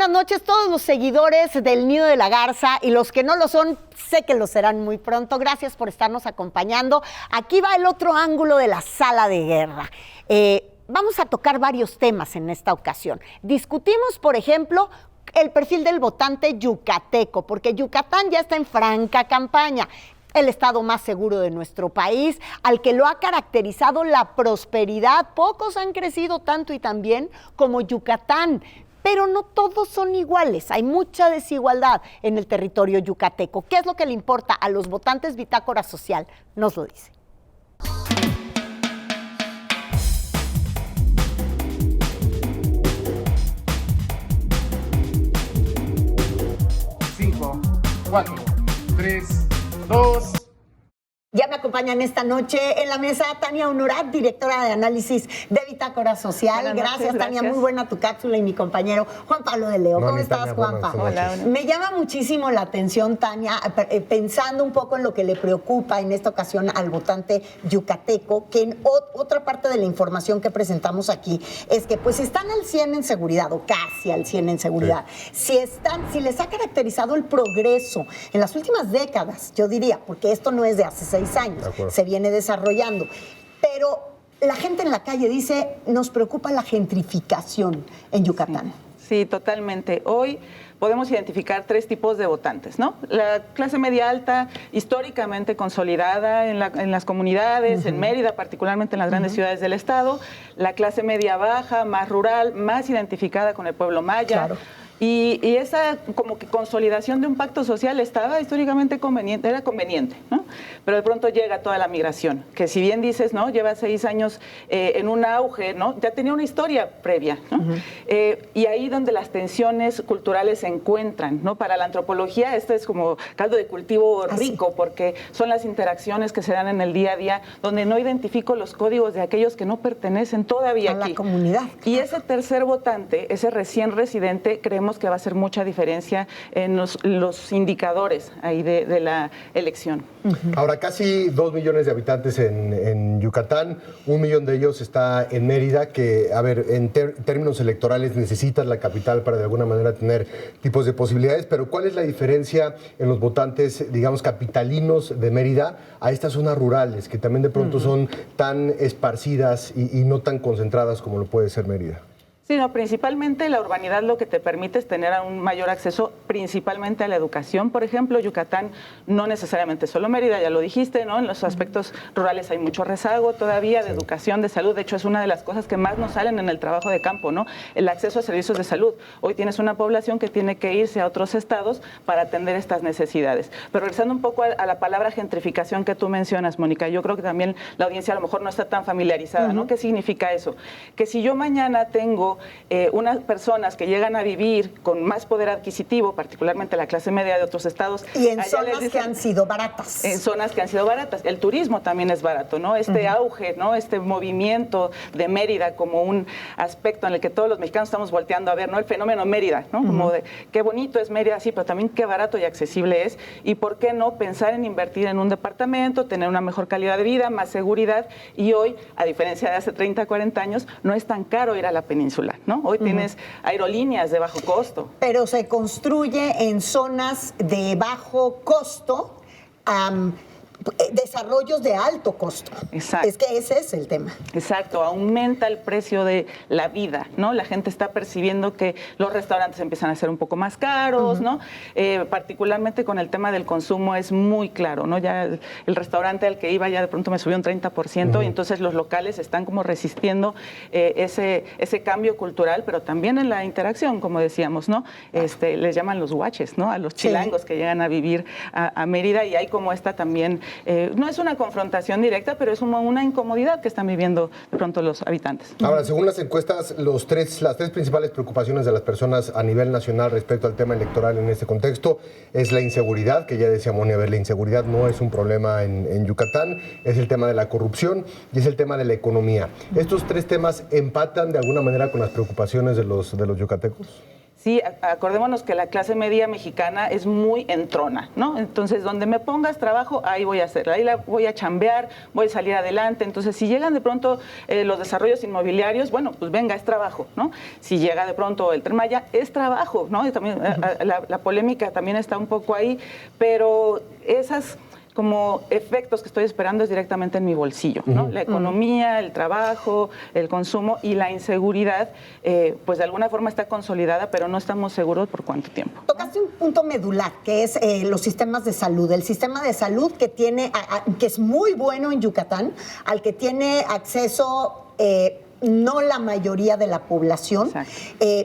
buenas noches. Todos los seguidores del Nido de la Garza y los que no lo son, sé que lo serán muy pronto. Gracias por estarnos acompañando. Aquí va el otro ángulo de la sala de guerra. Vamos a tocar varios temas en esta ocasión. Discutimos, por ejemplo, el perfil del votante yucateco, porque Yucatán ya está en franca campaña. El estado más seguro de nuestro país, al que lo ha caracterizado la prosperidad. Pocos han crecido tanto y tan bien como Yucatán, pero no todos son iguales. Hay mucha desigualdad en el territorio yucateco. ¿Qué es lo que le importa a los votantes? Bitácora Social nos lo dice. Cinco, 4, 3, 2. Ya me acompañan esta noche en la mesa Tania Honorat, directora de análisis de Bitácora Social. Gracias, Tania. Muy buena tu cápsula. Y mi compañero Juan Pablo de Leo. ¿Cómo estás, Juanpa? Hola. Me llama muchísimo la atención, Tania, pensando un poco en lo que le preocupa en esta ocasión al votante yucateco, que en otra parte de la información que presentamos aquí es que pues están al 100 en seguridad, o casi al 100 en seguridad. Sí. Si les ha caracterizado el progreso en las últimas décadas, yo diría, porque esto no es de hace 6 años, se viene desarrollando, pero la gente en la calle dice, nos preocupa la gentrificación en Yucatán. Sí, totalmente. Hoy podemos identificar 3 tipos de votantes, ¿no? La clase media alta, históricamente consolidada en las comunidades, en Mérida, particularmente en las grandes ciudades del estado. La clase media baja, más rural, más identificada con el pueblo maya. Claro. Y esa como que consolidación de un pacto social estaba históricamente conveniente, era conveniente, ¿no? Pero de pronto llega toda la migración, que si bien dices, ¿no? Lleva 6 años en un auge, ¿no? Ya tenía una historia previa, ¿no? Y ahí donde las tensiones culturales se encuentran, ¿no? Para la antropología este es como caldo de cultivo rico, porque son las interacciones que se dan en el día a día, donde no identifico los códigos de aquellos que no pertenecen todavía a aquí. La comunidad. Y ese tercer votante, ese recién residente, creemos que va a hacer mucha diferencia en los indicadores ahí de la elección. Ahora, casi 2 millones de habitantes en Yucatán, 1 millón de ellos está en Mérida, que, a ver, en términos electorales necesitas la capital para de alguna manera tener tipos de posibilidades, pero ¿cuál es la diferencia en los votantes, digamos, capitalinos de Mérida a estas zonas rurales, que también de pronto son tan esparcidas y no tan concentradas como lo puede ser Mérida? Sí, no, principalmente la urbanidad lo que te permite es tener un mayor acceso principalmente a la educación. Por ejemplo, Yucatán no necesariamente solo Mérida, ya lo dijiste, ¿no? En los aspectos rurales hay mucho rezago todavía de educación, de salud. De hecho, es una de las cosas que más nos salen en el trabajo de campo, ¿no? El acceso a servicios de salud. Hoy tienes una población que tiene que irse a otros estados para atender estas necesidades. Pero regresando un poco a la palabra gentrificación que tú mencionas, Mónica, yo creo que también la audiencia a lo mejor no está tan familiarizada, ¿no? ¿Qué significa eso? Que si yo mañana tengo unas personas que llegan a vivir con más poder adquisitivo, particularmente la clase media de otros estados. Y en zonas que han sido baratas. En zonas que han sido baratas. El turismo también es barato, ¿no? Este auge, ¿no? Este movimiento de Mérida como un aspecto en el que todos los mexicanos estamos volteando a ver, ¿no? El fenómeno Mérida, ¿no? Como de qué bonito es Mérida, sí, pero también qué barato y accesible es. Y por qué no pensar en invertir en un departamento, tener una mejor calidad de vida, más seguridad. Y hoy, a diferencia de hace 30, 40 años, no es tan caro ir a la península, ¿no? Hoy tienes aerolíneas de bajo costo. Pero se construye en zonas de bajo costo, desarrollos de alto costo. Exacto. Es que ese es el tema. Exacto, aumenta el precio de la vida, ¿no? La gente está percibiendo que los restaurantes empiezan a ser un poco más caros, ¿no? Particularmente con el tema del consumo es muy claro, ¿no? Ya el restaurante al que iba ya de pronto me subió un 30% y entonces los locales están como resistiendo ese cambio cultural, pero también en la interacción, como decíamos, ¿no? Les llaman los guaches, ¿no? A los chilangos que llegan a vivir a Mérida, y hay como esta también no es una confrontación directa, pero es una incomodidad que están viviendo de pronto los habitantes. Ahora, según las encuestas, las tres principales preocupaciones de las personas a nivel nacional respecto al tema electoral en este contexto es la inseguridad, que ya decía Moni, a ver, la inseguridad no es un problema en Yucatán, es el tema de la corrupción y es el tema de la economía. ¿Estos 3 temas empatan de alguna manera con las preocupaciones de los yucatecos? Sí, acordémonos que la clase media mexicana es muy entrona, ¿no? Entonces, donde me pongas trabajo, ahí voy a hacer, ahí la voy a chambear, voy a salir adelante. Entonces, si llegan de pronto los desarrollos inmobiliarios, bueno, pues venga, es trabajo, ¿no? Si llega de pronto el Tren Maya, es trabajo, ¿no? Y también la polémica también está un poco ahí, pero esas como efectos que estoy esperando es directamente en mi bolsillo, ¿no? La economía, el trabajo, el consumo y la inseguridad, pues de alguna forma está consolidada, pero no estamos seguros por cuánto tiempo. Tocaste un punto medular, que es los sistemas de salud. El sistema de salud que tiene, que es muy bueno en Yucatán, al que tiene acceso no la mayoría de la población,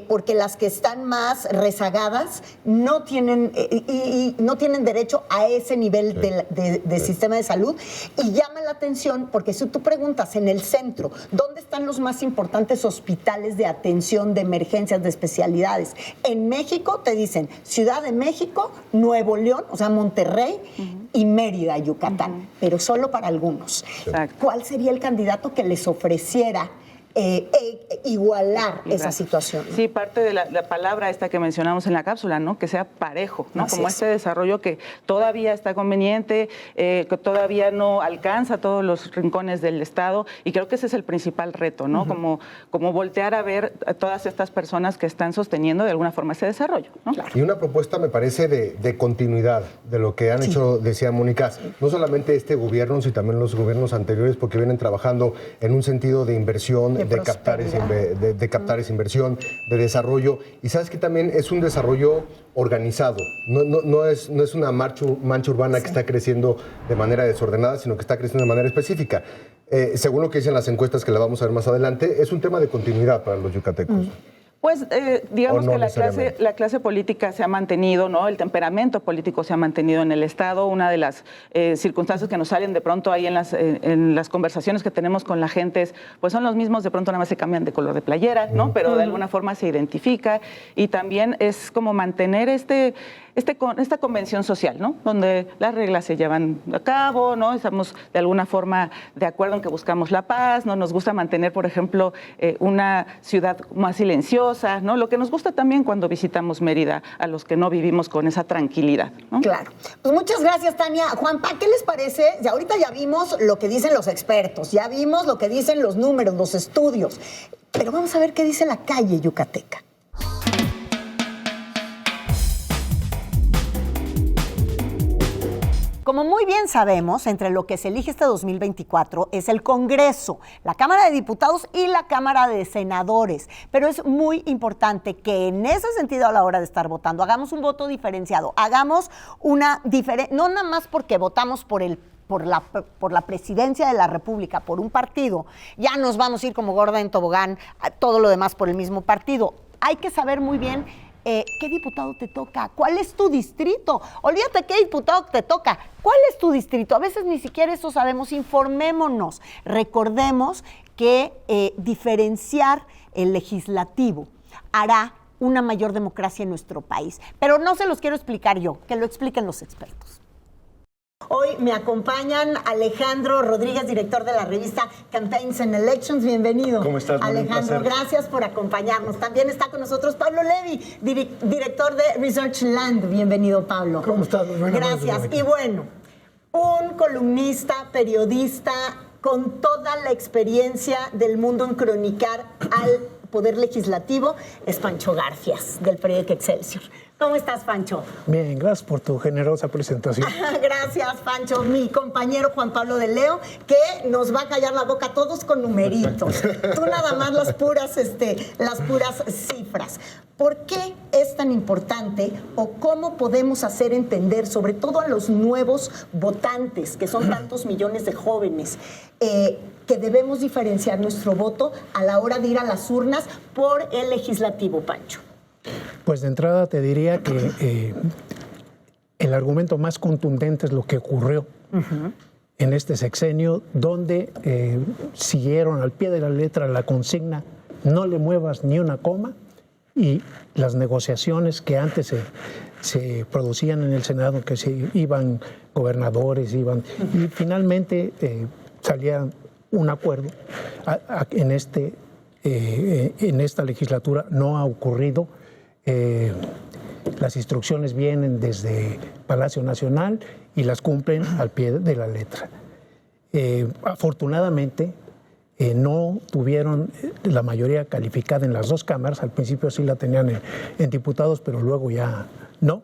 porque las que están más rezagadas no tienen, y no tienen derecho a ese nivel de sistema de salud. Y llama la atención porque si tú preguntas en el centro, ¿dónde están los más importantes hospitales de atención de emergencias, de especialidades? En México te dicen Ciudad de México, Nuevo León, o sea, Monterrey y Mérida, Yucatán, pero solo para algunos. ¿Cuál sería el candidato que les ofreciera igualar esa situación? Sí, parte de la palabra esta que mencionamos en la cápsula, ¿no? Que sea parejo, ¿no? Como este desarrollo que todavía está conveniente, que todavía no alcanza todos los rincones del Estado, y creo que ese es el principal reto, ¿no? Como voltear a ver a todas estas personas que están sosteniendo de alguna forma ese desarrollo, ¿no? Y una propuesta, me parece, de continuidad de lo que han hecho, decía Mónica, no solamente este gobierno, sino también los gobiernos anteriores, porque vienen trabajando en un sentido de inversión, de captar esa inversión, de desarrollo. Y sabes que también es un desarrollo organizado. No es una mancha urbana que está creciendo de manera desordenada, sino que está creciendo de manera específica. Según lo que dicen las encuestas, que la vamos a ver más adelante, es un tema de continuidad para los yucatecos. Pues digamos que la clase política se ha mantenido, ¿no? El temperamento político se ha mantenido en el Estado. Una de las circunstancias que nos salen de pronto ahí en las conversaciones que tenemos con la gente pues son los mismos, de pronto nada más se cambian de color de playera, ¿no? Pero de alguna forma se identifica, y también es como mantener esta convención social, ¿no? Donde las reglas se llevan a cabo, ¿no? Estamos de alguna forma de acuerdo en que buscamos la paz, ¿no? Nos gusta mantener, por ejemplo, una ciudad más silenciosa, ¿no? Lo que nos gusta también cuando visitamos Mérida, a los que no vivimos con esa tranquilidad, ¿no? Claro. Pues muchas gracias, Tania. Juanpa, ¿qué les parece? Ahorita ya vimos lo que dicen los expertos, ya vimos lo que dicen los números, los estudios, pero vamos a ver qué dice la calle yucateca. Como muy bien sabemos, entre lo que se elige este 2024 es el Congreso, la Cámara de Diputados y la Cámara de Senadores. Pero es muy importante que en ese sentido, a la hora de estar votando, hagamos un voto diferenciado, hagamos una diferencia, no nada más porque votamos por la presidencia de la República, por un partido, ya nos vamos a ir como gorda en tobogán, todo lo demás por el mismo partido. Hay que saber muy bien ¿qué diputado te toca? ¿Cuál es tu distrito? Olvídate qué diputado te toca. ¿Cuál es tu distrito? A veces ni siquiera eso sabemos. Informémonos. Recordemos que diferenciar el legislativo hará una mayor democracia en nuestro país. Pero no se los quiero explicar yo, que lo expliquen los expertos. Hoy me acompañan Alejandro Rodríguez, director de la revista Campaigns and Elections. Bienvenido. ¿Cómo estás? Alejandro, gracias por acompañarnos. También está con nosotros Pablo Levy, director de Research Land. Bienvenido, Pablo. ¿Cómo estás? Gracias. Y bueno, un columnista, periodista, con toda la experiencia del mundo en cronicar al Poder Legislativo, es Pancho Garfias, del periódico Excelsior. ¿Cómo estás, Pancho? Bien, gracias por tu generosa presentación. Gracias, Pancho. Mi compañero Juan Pablo de Leo, que nos va a callar la boca a todos con numeritos. Tú nada más las puras cifras. ¿Por qué es tan importante o cómo podemos hacer entender, sobre todo a los nuevos votantes, que son tantos millones de jóvenes, que debemos diferenciar nuestro voto a la hora de ir a las urnas por el legislativo, Pancho? Pues de entrada te diría que el argumento más contundente es lo que ocurrió en este sexenio, donde siguieron al pie de la letra la consigna: no le muevas ni una coma, y las negociaciones que antes se producían en el Senado, que se iban gobernadores, y finalmente salía un acuerdo. En esta legislatura no ha ocurrido. Las instrucciones vienen desde Palacio Nacional y las cumplen al pie de la letra. Afortunadamente, no tuvieron la mayoría calificada en las dos cámaras. Al principio sí la tenían en diputados, pero luego ya no,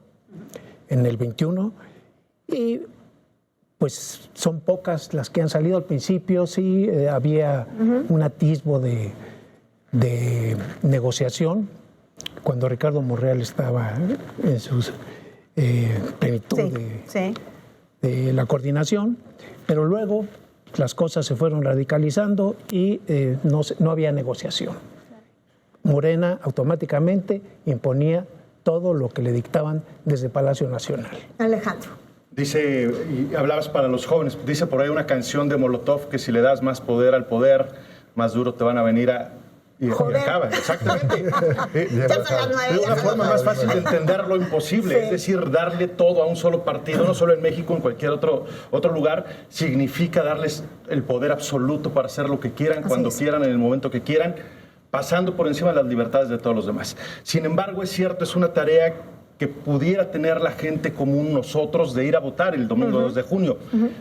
en el 21. Y pues son pocas las que han salido. Al principio sí había un atisbo de negociación cuando Ricardo Monreal estaba en su plenitud de la coordinación, pero luego las cosas se fueron radicalizando y no había negociación. Morena automáticamente imponía todo lo que le dictaban desde Palacio Nacional. Alejandro. Dice, y hablabas para los jóvenes, dice por ahí una canción de Molotov que si le das más poder al poder, más duro te van a venir a... Y acaba, exactamente. Es una forma más fácil de entender lo imposible, es decir, darle todo a un solo partido, no solo en México, en cualquier otro lugar, significa darles el poder absoluto para hacer lo que quieran, cuando quieran, en el momento que quieran, pasando por encima de las libertades de todos los demás. Sin embargo, es cierto, es una tarea que pudiera tener la gente común, nosotros, de ir a votar el domingo 2 de junio.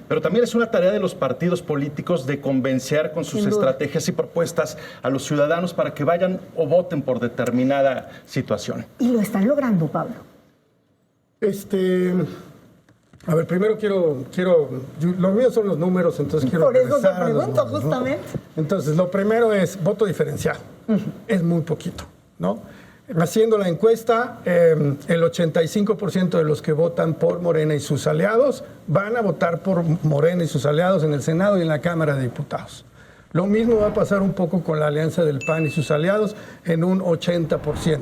Pero también es una tarea de los partidos políticos de convencer con sus estrategias y propuestas a los ciudadanos para que vayan o voten por determinada situación. Y lo están logrando, Pablo. A ver, primero los míos son los números, entonces quiero Por eso te regresar a los pregunto, números, ¿no? justamente. Entonces, lo primero es voto diferencial. Es muy poquito, ¿no? Haciendo la encuesta, el 85% de los que votan por Morena y sus aliados van a votar por Morena y sus aliados en el Senado y en la Cámara de Diputados. Lo mismo va a pasar un poco con la alianza del PAN y sus aliados en un 80%.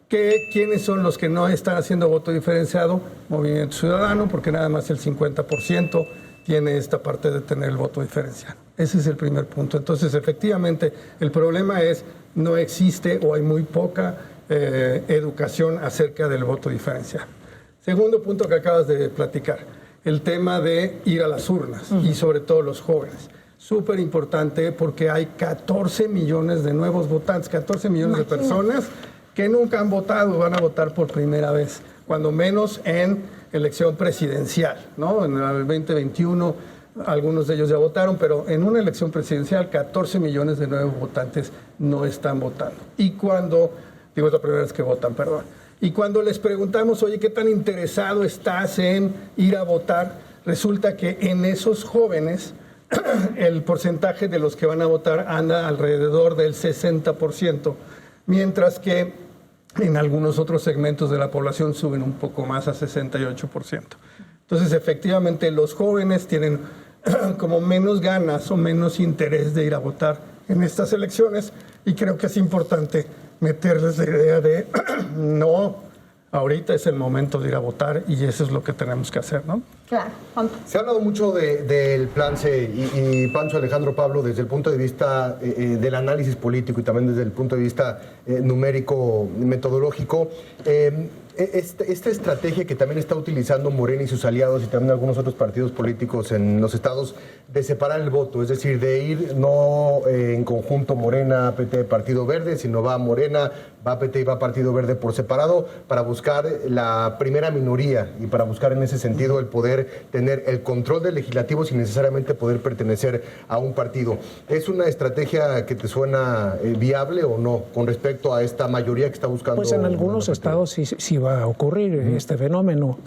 ¿Quiénes son los que no están haciendo voto diferenciado? Movimiento Ciudadano, porque nada más el 50% tiene esta parte de tener el voto diferencial. Ese es el primer punto. Entonces, efectivamente, el problema es no existe o hay muy poca educación acerca del voto diferencial. Segundo punto que acabas de platicar, el tema de ir a las urnas y sobre todo los jóvenes. Súper importante porque hay 14 millones de nuevos votantes, 14 millones de personas que nunca han votado, van a votar por primera vez, cuando menos en elección presidencial, ¿no? En el 2021 algunos de ellos ya votaron, pero en una elección presidencial 14 millones de nuevos votantes no están votando. Y cuando, digo, es la primera vez que votan, perdón, y cuando les preguntamos, oye, ¿qué tan interesado estás en ir a votar? Resulta que en esos jóvenes el porcentaje de los que van a votar anda alrededor del 60%, mientras que en algunos otros segmentos de la población suben un poco más a 68%. Entonces, efectivamente, los jóvenes tienen como menos ganas o menos interés de ir a votar en estas elecciones y creo que es importante meterles la idea de no, ahorita es el momento de ir a votar y eso es lo que tenemos que hacer, ¿no? Claro. Se ha hablado mucho del plan C y Pancho, Alejandro, Pablo, desde el punto de vista del análisis político y también desde el punto de vista numérico, metodológico. Esta estrategia que también está utilizando Morena y sus aliados y también algunos otros partidos políticos en los estados de separar el voto, es decir, de ir no en conjunto Morena, PT, Partido Verde, sino va Morena, va PT y va Partido Verde por separado para buscar la primera minoría y para buscar en ese sentido el poder tener el control del legislativo sin necesariamente poder pertenecer a un partido. ¿Es una estrategia que te suena viable o no con respecto a esta mayoría que está buscando? Pues en algunos estados sí va a ocurrir este fenómeno.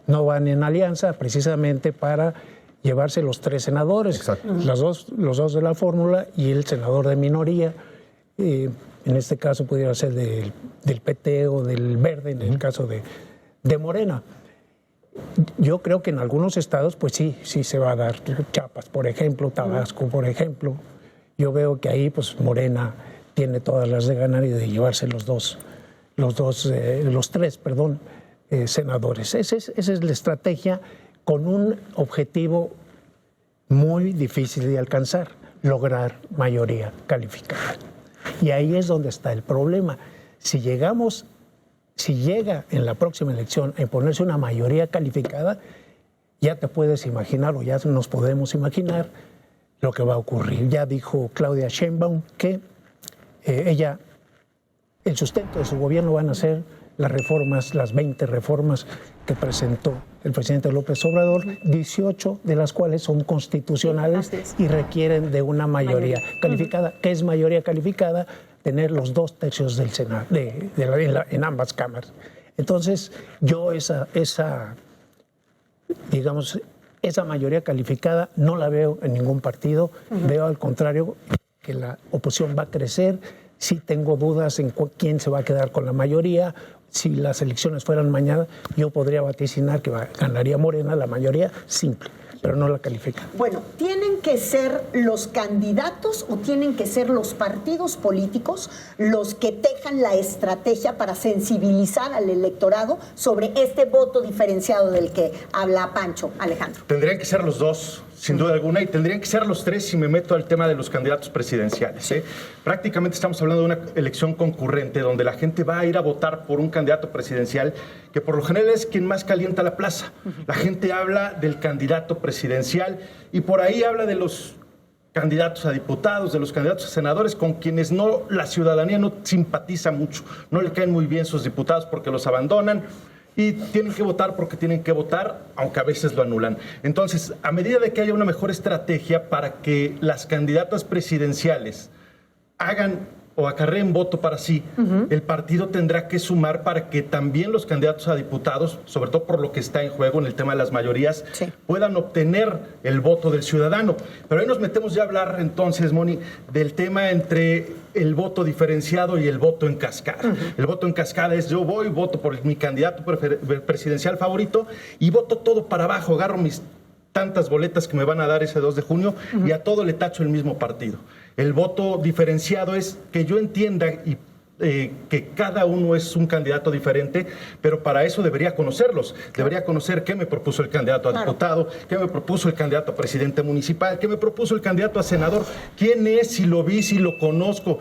No van en alianza precisamente para llevarse los 3 senadores, los dos de la fórmula y el senador de minoría. En este caso pudiera ser del PT o del Verde, en el caso de Morena. Yo creo que en algunos estados, pues sí se va a dar. Chiapas, por ejemplo, Tabasco, por ejemplo. Yo veo que ahí, pues Morena tiene todas las de ganar y de llevarse los 3 senadores. Esa es la estrategia con un objetivo muy difícil de alcanzar, lograr mayoría calificada. Y ahí es donde está el problema. Si llega en la próxima elección a imponerse una mayoría calificada, ya te puedes imaginar o ya nos podemos imaginar lo que va a ocurrir. Ya dijo Claudia Sheinbaum que ella el sustento de su gobierno van a ser las reformas, las 20 reformas que presentó el presidente López Obrador, 18 de las cuales son constitucionales y requieren de una mayoría calificada. ¿Qué es mayoría calificada? Tener los 2/3 del Senado, en ambas cámaras. Entonces, yo esa mayoría calificada no la veo en ningún partido. Veo al contrario que la oposición va a crecer. Sí tengo dudas en quién se va a quedar con la mayoría. Si las elecciones fueran mañana, yo podría vaticinar que ganaría Morena la mayoría simple, pero no la califica. Bueno, ¿tienen que ser los candidatos o tienen que ser los partidos políticos los que tejan la estrategia para sensibilizar al electorado sobre este voto diferenciado del que habla Pancho, Alejandro? Tendrían que ser los dos, sin duda alguna, y tendrían que ser los tres si me meto al tema de los candidatos presidenciales. Prácticamente estamos hablando de una elección concurrente donde la gente va a ir a votar por un candidato presidencial que por lo general es quien más calienta la plaza. La gente habla del candidato presidencial y por ahí habla de los candidatos a diputados, de los candidatos a senadores, con quienes la ciudadanía no simpatiza mucho, no le caen muy bien sus diputados porque los abandonan. Y tienen que votar porque tienen que votar, aunque a veces lo anulan. Entonces, a medida de que haya una mejor estrategia para que las candidatas presidenciales hagan o acarreen voto para sí, el partido tendrá que sumar para que también los candidatos a diputados, sobre todo por lo que está en juego en el tema de las mayorías, puedan obtener el voto del ciudadano. Pero ahí nos metemos ya a hablar entonces, Moni, del tema entre el voto diferenciado y el voto en cascada. El voto en cascada es yo voto por mi candidato presidencial favorito y voto todo para abajo, agarro mis tantas boletas que me van a dar ese 2 de junio y a todo le tacho el mismo partido. El voto diferenciado es que yo entienda y que cada uno es un candidato diferente, pero para eso debería conocerlos. Debería conocer qué me propuso el candidato a diputado, qué me propuso el candidato a presidente municipal, qué me propuso el candidato a senador, quién es, si lo vi, si lo conozco,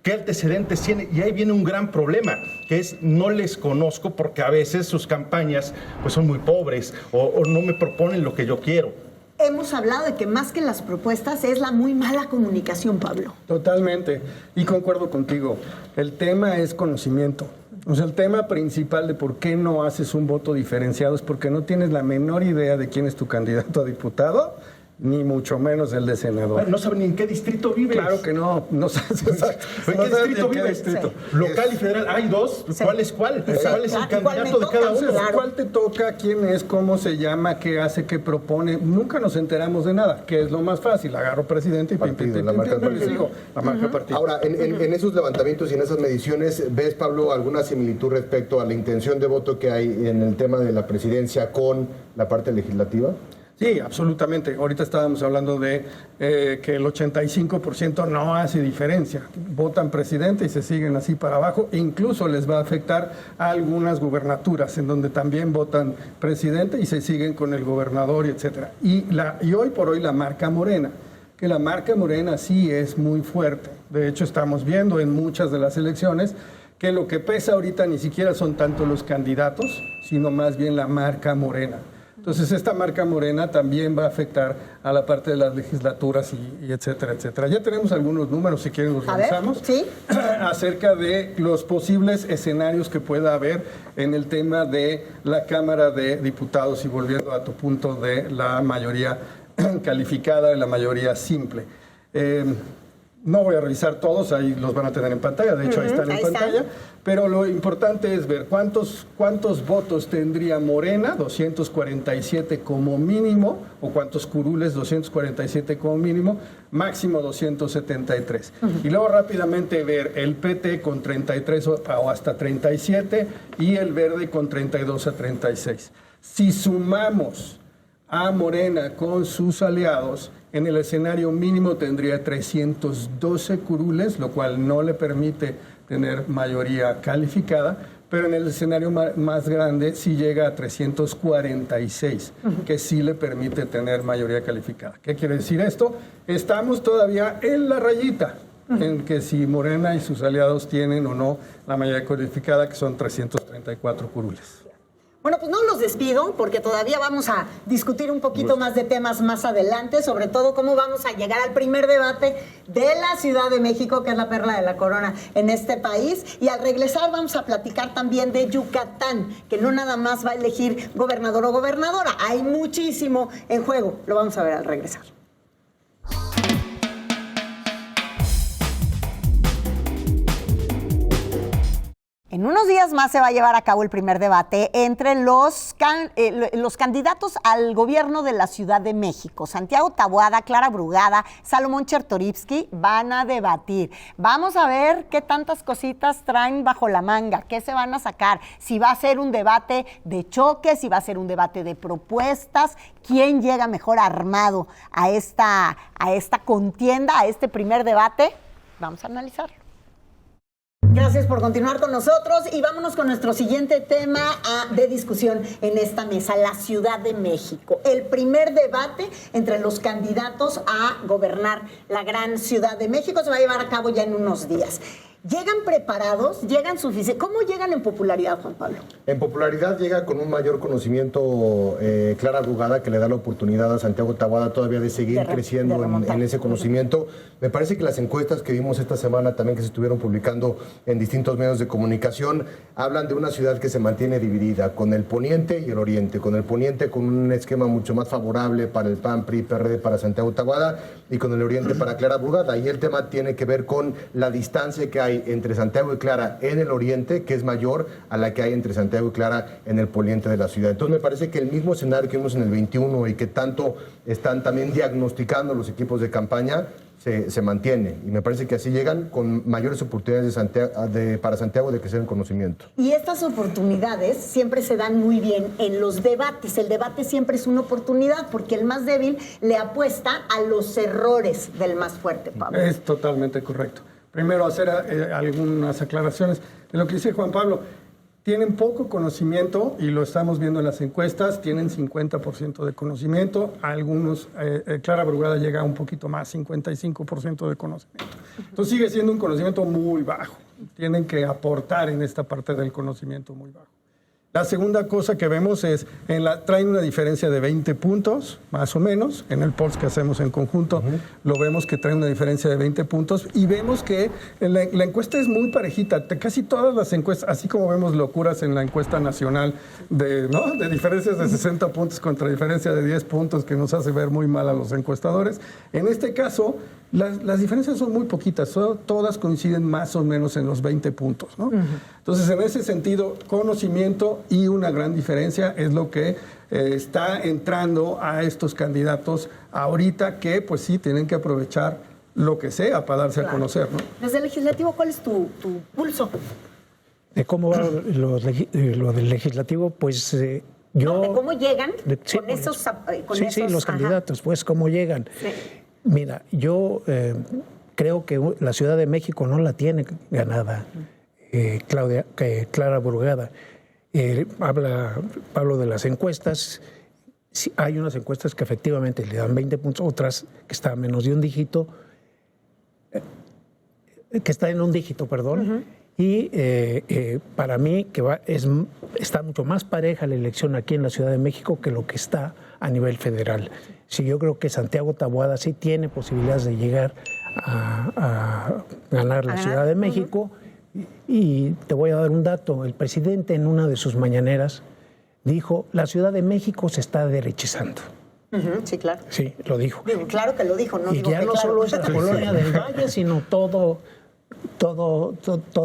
qué antecedentes tiene. Y ahí viene un gran problema, que es no les conozco porque a veces sus campañas pues son muy pobres o no me proponen lo que yo quiero. Hemos hablado de que más que las propuestas es la muy mala comunicación, Pablo. Totalmente, y concuerdo contigo. El tema es conocimiento. O sea, el tema principal de por qué no haces un voto diferenciado es porque no tienes la menor idea de quién es tu candidato a diputado, ni mucho menos el de senador. Bueno, no saben ni en qué distrito vives. Claro que no sabes exacto. ¿En qué distrito vives? Sí. Local y federal, hay dos. Sí. ¿Cuál es cuál? Sí. ¿Cuál es el candidato de cada uno? Claro. ¿Cuál te toca? ¿Quién es? ¿Cómo se llama? ¿Qué hace? ¿Qué propone? Nunca nos enteramos de nada, que es lo más fácil. Agarro presidente y la marca partido. La marca partido. Ahora, en esos levantamientos y en esas mediciones, ¿ves, Pablo, alguna similitud respecto a la intención de voto que hay en el tema de la presidencia con la parte legislativa? Sí, absolutamente. Ahorita estábamos hablando de que el 85% no hace diferencia. Votan presidente y se siguen así para abajo. Incluso les va a afectar a algunas gubernaturas en donde también votan presidente y se siguen con el gobernador, etcétera. Y hoy por hoy la marca Morena, que la marca Morena sí es muy fuerte. De hecho, estamos viendo en muchas de las elecciones que lo que pesa ahorita ni siquiera son tanto los candidatos, sino más bien la marca Morena. Entonces, esta marca Morena también va a afectar a la parte de las legislaturas y etcétera, etcétera. Ya tenemos algunos números, si quieren los revisamos, ¿sí? Acerca de los posibles escenarios que pueda haber en el tema de la Cámara de Diputados y volviendo a tu punto de la mayoría calificada y la mayoría simple. No voy a revisar todos, ahí los van a tener en pantalla, de hecho ahí están en pantalla, pero lo importante es ver cuántos votos tendría Morena, 247 como mínimo, o cuántos curules, 247 como mínimo, máximo 273. Y luego rápidamente ver el PT con 33 o hasta 37 y el Verde con 32 a 36. Si sumamos a Morena con sus aliados, en el escenario mínimo tendría 312 curules, lo cual no le permite tener mayoría calificada, pero en el escenario más grande sí llega a 346, que sí le permite tener mayoría calificada. ¿Qué quiere decir esto? Estamos todavía en la rayita, en que si Morena y sus aliados tienen o no la mayoría calificada, que son 334 curules. Bueno, pues no los despido porque todavía vamos a discutir un poquito más de temas más adelante, sobre todo cómo vamos a llegar al primer debate de la Ciudad de México, que es la perla de la corona en este país. Y al regresar vamos a platicar también de Yucatán, que no nada más va a elegir gobernador o gobernadora. Hay muchísimo en juego. Lo vamos a ver al regresar. En unos días más se va a llevar a cabo el primer debate entre los candidatos al gobierno de la Ciudad de México. Santiago Taboada, Clara Brugada, Salomón Chertorivsky van a debatir. Vamos a ver qué tantas cositas traen bajo la manga, qué se van a sacar, si va a ser un debate de choque, si va a ser un debate de propuestas, quién llega mejor armado a esta contienda, a este primer debate. Vamos a analizarlo. Gracias por continuar con nosotros y vámonos con nuestro siguiente tema de discusión en esta mesa, la Ciudad de México. El primer debate entre los candidatos a gobernar la gran Ciudad de México se va a llevar a cabo ya en unos días. ¿Llegan preparados? ¿Llegan suficientes? ¿Cómo llegan en popularidad, Juan Pablo? En popularidad llega con un mayor conocimiento Clara Brugada, que le da la oportunidad a Santiago Taboada todavía de seguir creciendo en ese conocimiento. Me parece que las encuestas que vimos esta semana también que se estuvieron publicando en distintos medios de comunicación hablan de una ciudad que se mantiene dividida, con el poniente y el oriente. Con el poniente con un esquema mucho más favorable para el PAN, PRI, PRD, para Santiago Taboada, y con el oriente para Clara Brugada. Y el tema tiene que ver con la distancia que hay entre Santiago y Clara en el oriente, que es mayor a la que hay entre Santiago y Clara en el poniente de la ciudad. Entonces me parece que el mismo escenario que vimos en el 21 y que tanto están también diagnosticando los equipos de campaña se mantiene, y me parece que así llegan con mayores oportunidades para Santiago de crecer en conocimiento. Y estas oportunidades siempre se dan muy bien en los debates. El debate siempre es una oportunidad porque el más débil le apuesta a los errores del más fuerte, Pablo. Es totalmente correcto. Primero, hacer algunas aclaraciones de lo que dice Juan Pablo. Tienen poco conocimiento, y lo estamos viendo en las encuestas, tienen 50% de conocimiento, algunos, Clara Brugada llega a un poquito más, 55% de conocimiento. Entonces sigue siendo un conocimiento muy bajo, tienen que aportar en esta parte del conocimiento muy bajo. La segunda cosa que vemos es, traen una diferencia de 20 puntos, más o menos, en el polls que hacemos en conjunto, lo vemos que trae una diferencia de 20 puntos, y vemos que la encuesta es muy parejita, casi todas las encuestas, así como vemos locuras en la encuesta nacional de diferencias de 60 puntos contra diferencia de 10 puntos que nos hace ver muy mal a los encuestadores, en este caso las diferencias son muy poquitas, todas coinciden más o menos en los 20 puntos, ¿no? Entonces, en ese sentido, conocimiento y una gran diferencia es lo que está entrando a estos candidatos ahorita, que pues sí tienen que aprovechar lo que sea para darse a conocer, ¿no? Desde el legislativo, ¿cuál es tu pulso? De cómo va lo del legislativo, pues yo... ¿De cómo llegan Sí, los candidatos, pues cómo llegan. Sí. Mira, yo creo que la Ciudad de México no la tiene ganada Clara Brugada. Habla Pablo de las encuestas. Sí, hay unas encuestas que efectivamente le dan 20 puntos, otras que está a menos de un dígito, que está en un dígito, perdón. Y para mí está mucho más pareja la elección aquí en la Ciudad de México que lo que está a nivel federal. Sí, yo creo que Santiago Taboada sí tiene posibilidades de llegar a ganar la Ciudad de México. Y te voy a dar un dato. El presidente en una de sus mañaneras dijo, la Ciudad de México se está derechizando. Sí, claro. Sí, lo dijo. Digo, claro que lo dijo, no y digo ya que no claro. solo es la colonia del Valle, sino toda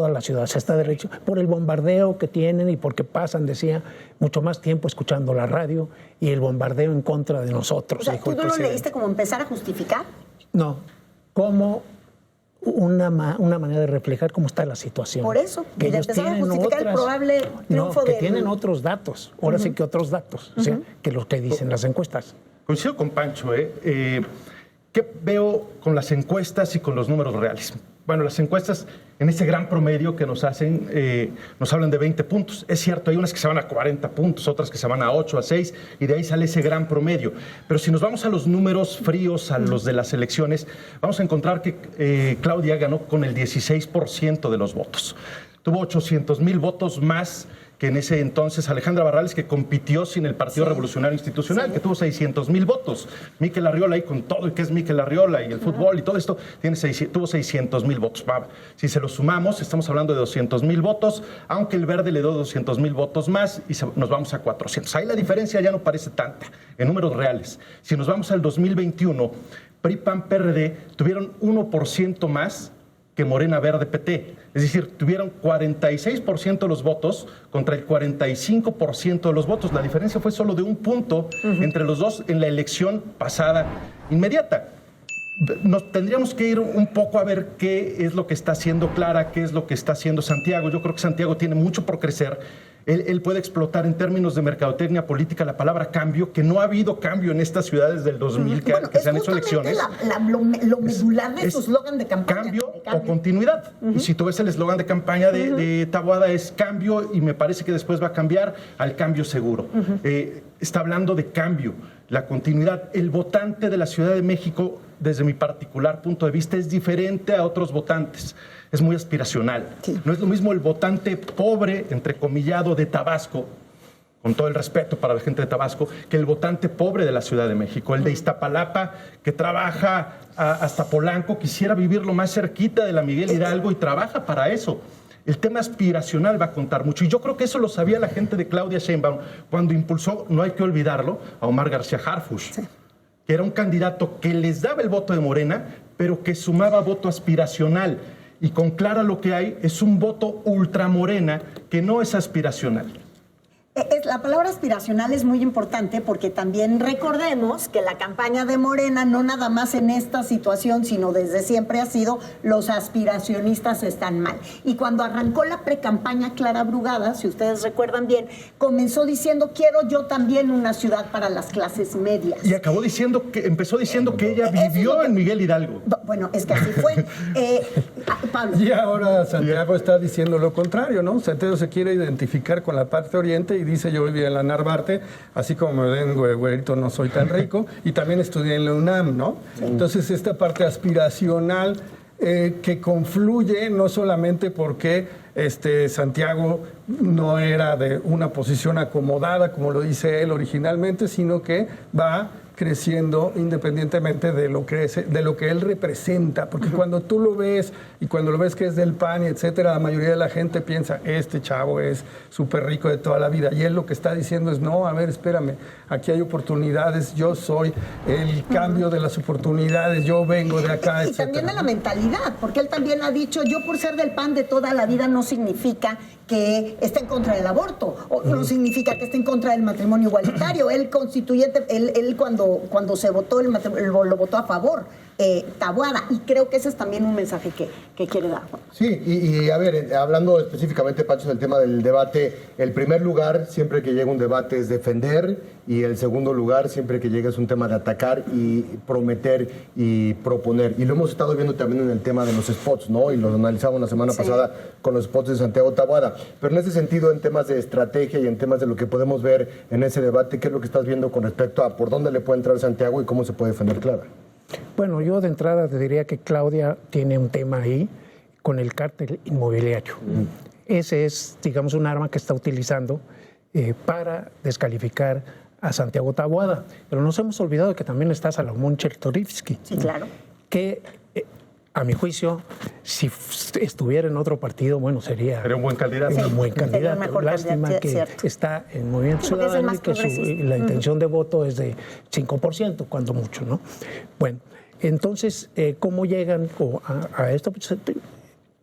la ciudad se está derechizando por el bombardeo que tienen y porque pasan, decía, mucho más tiempo escuchando la radio y el bombardeo en contra de nosotros. O sea, ¿tú no lo leíste como empezar a justificar? No, como una manera de reflejar cómo está la situación. Por eso, que ellos empezaron tienen a justificar el probable triunfo que tienen otros datos, ahora sí que otros datos, o sea, que los que dicen las encuestas. Coincido con Pancho, ¿qué veo con las encuestas y con los números reales? Bueno, las encuestas, en ese gran promedio que nos hacen, nos hablan de 20 puntos. Es cierto, hay unas que se van a 40 puntos, otras que se van a 8, a 6, y de ahí sale ese gran promedio. Pero si nos vamos a los números fríos, a los de las elecciones, vamos a encontrar que Claudia ganó con el 16% de los votos. tuvo 800,000 votos más que en ese entonces Alejandra Barrales, que compitió sin el Partido Revolucionario Institucional, que tuvo 600,000 votos. Miquel Arriola, y con todo, y que es Miquel Arriola, y el fútbol y todo esto, tuvo 600,000 votos. Si se lo sumamos, estamos hablando de 200,000 votos, aunque el Verde le dio 200,000 votos más, y nos vamos a 400. Ahí la diferencia ya no parece tanta, en números reales. Si nos vamos al 2021, PRI, PAN, PRD tuvieron 1% más que Morena, Verde, PT. Es decir, tuvieron 46% de los votos contra el 45% de los votos. La diferencia fue solo de 1 punto entre los dos en la elección pasada inmediata. Nos tendríamos que ir un poco a ver qué es lo que está haciendo Clara, qué es lo que está haciendo Santiago. Yo creo que Santiago tiene mucho por crecer. Él puede explotar en términos de mercadotecnia política la palabra cambio, que no ha habido cambio en estas ciudades del 2000 que se han hecho elecciones. Lo medular de su eslogan de campaña. Cambio o continuidad. Y si tú ves el eslogan de campaña de Taboada es cambio, y me parece que después va a cambiar al cambio seguro. Está hablando de cambio, la continuidad. El votante de la Ciudad de México, desde mi particular punto de vista, es diferente a otros votantes. Es muy aspiracional. Sí. No es lo mismo el votante pobre, entrecomillado, de Tabasco, con todo el respeto para la gente de Tabasco, que el votante pobre de la Ciudad de México. El de Iztapalapa, que trabaja hasta Polanco, quisiera vivir lo más cerquita de la Miguel Hidalgo y trabaja para eso. El tema aspiracional va a contar mucho. Y yo creo que eso lo sabía la gente de Claudia Sheinbaum cuando impulsó, no hay que olvidarlo, a Omar García Harfuch, sí, que era un candidato que les daba el voto de Morena, pero que sumaba voto aspiracional. Y con Clara lo que hay es un voto ultramorena que no es aspiracional. La palabra aspiracional es muy importante porque también recordemos que la campaña de Morena, no nada más en esta situación, sino desde siempre ha sido los aspiracionistas están mal. Y cuando arrancó la precampaña, Clara Brugada, si ustedes recuerdan bien, comenzó diciendo, quiero yo también una ciudad para las clases medias. Y acabó diciendo que, empezó diciendo que ella vivió en Miguel Hidalgo. Bueno, es que así fue. Pablo. Y ahora Santiago está diciendo lo contrario, ¿no? Santiago se quiere identificar con la parte oriente y dice, yo viví en la Narvarte, así como me ven güerito, no soy tan rico, y también estudié en la UNAM, ¿no? Sí. Entonces, esta parte aspiracional que confluye no solamente porque Santiago no era de una posición acomodada, como lo dice él originalmente, sino que va creciendo independientemente de lo que él representa, porque cuando tú lo ves y cuando lo ves que es del PAN y etcétera, la mayoría de la gente piensa, este chavo es súper rico de toda la vida, y él lo que está diciendo es, no, a ver, espérame, aquí hay oportunidades, yo soy el cambio de las oportunidades, yo vengo de acá, y también de la mentalidad, porque él también ha dicho, yo por ser del PAN de toda la vida no significa que esté en contra del aborto, o no significa que esté en contra del matrimonio igualitario. El constituyente, él cuando se votó lo votó a favor, Taboada, y creo que ese es también un mensaje que quiere dar. Sí, y a ver, hablando específicamente, Pancho, del tema del debate, el primer lugar siempre que llega un debate es defender, y el segundo lugar siempre que llega es un tema de atacar y prometer y proponer. Y lo hemos estado viendo también en el tema de los spots, ¿no? Y lo analizamos la semana pasada con los spots de Santiago Taboada. Pero en ese sentido, en temas de estrategia y en temas de lo que podemos ver en ese debate, ¿qué es lo que estás viendo con respecto a por dónde le puede entrar Santiago y cómo se puede defender Clara? Bueno, yo de entrada te diría que Claudia tiene un tema ahí con el cártel inmobiliario. Ese es, digamos, un arma que está utilizando para descalificar a Santiago Taboada. Pero nos hemos olvidado que también está Salomón Chertorivsky. Sí, claro. Que, a mi juicio, si estuviera en otro partido, bueno, sería un buen candidato. Un buen candidato. Lástima que está en Movimiento Ciudadano y que la intención de voto es de 5%, cuando mucho, ¿no? Bueno, entonces, ¿cómo llegan a esto? Pues,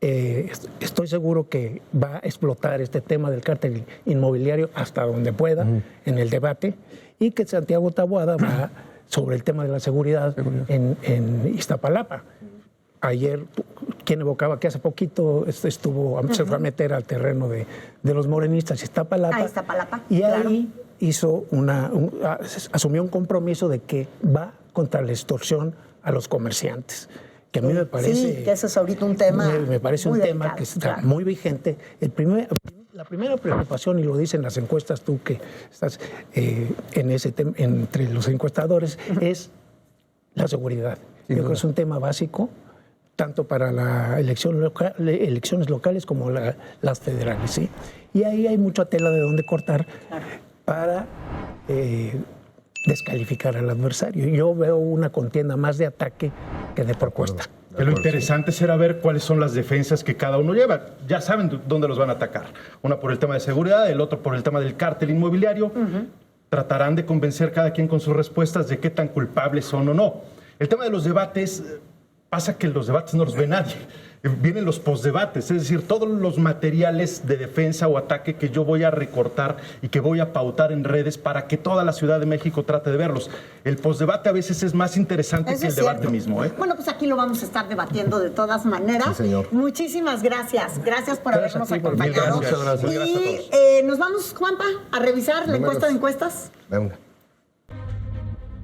estoy seguro que va a explotar este tema del cártel inmobiliario hasta donde pueda en el debate, y que Santiago Taboada va sobre el tema de la seguridad en Iztapalapa. Ayer, quien evocaba que hace poquito se fue a meter al terreno de los morenistas Iztapalapa, y ahí hizo asumió un compromiso de que va contra la extorsión a los comerciantes, que a mí me parece... Sí, que eso es ahorita un tema me parece un tema que está muy vigente. La primera preocupación, y lo dicen las encuestas, tú que estás en ese entre los encuestadores, es la seguridad. Yo creo que es un tema básico tanto para la elecciones locales como las federales, ¿sí? Y ahí hay mucha tela de dónde cortar para descalificar al adversario. Yo veo una contienda más de ataque que de propuesta. Que lo interesante será ver cuáles son las defensas que cada uno lleva. Ya saben dónde los van a atacar. Una por el tema de seguridad, el otro por el tema del cártel inmobiliario. Tratarán de convencer cada quien con sus respuestas de qué tan culpables son o no. El tema de los debates, pasa que los debates no los ve nadie. Vienen los postdebates, es decir, todos los materiales de defensa o ataque que yo voy a recortar y que voy a pautar en redes para que toda la Ciudad de México trate de verlos. El postdebate a veces es más interesante que el debate mismo, ¿eh? Bueno, pues aquí lo vamos a estar debatiendo de todas maneras. Sí, señor. Muchísimas gracias. Gracias por habernos acompañado. Muchas gracias. Y nos vamos, Juanpa, a revisar la encuesta de encuestas. Venga.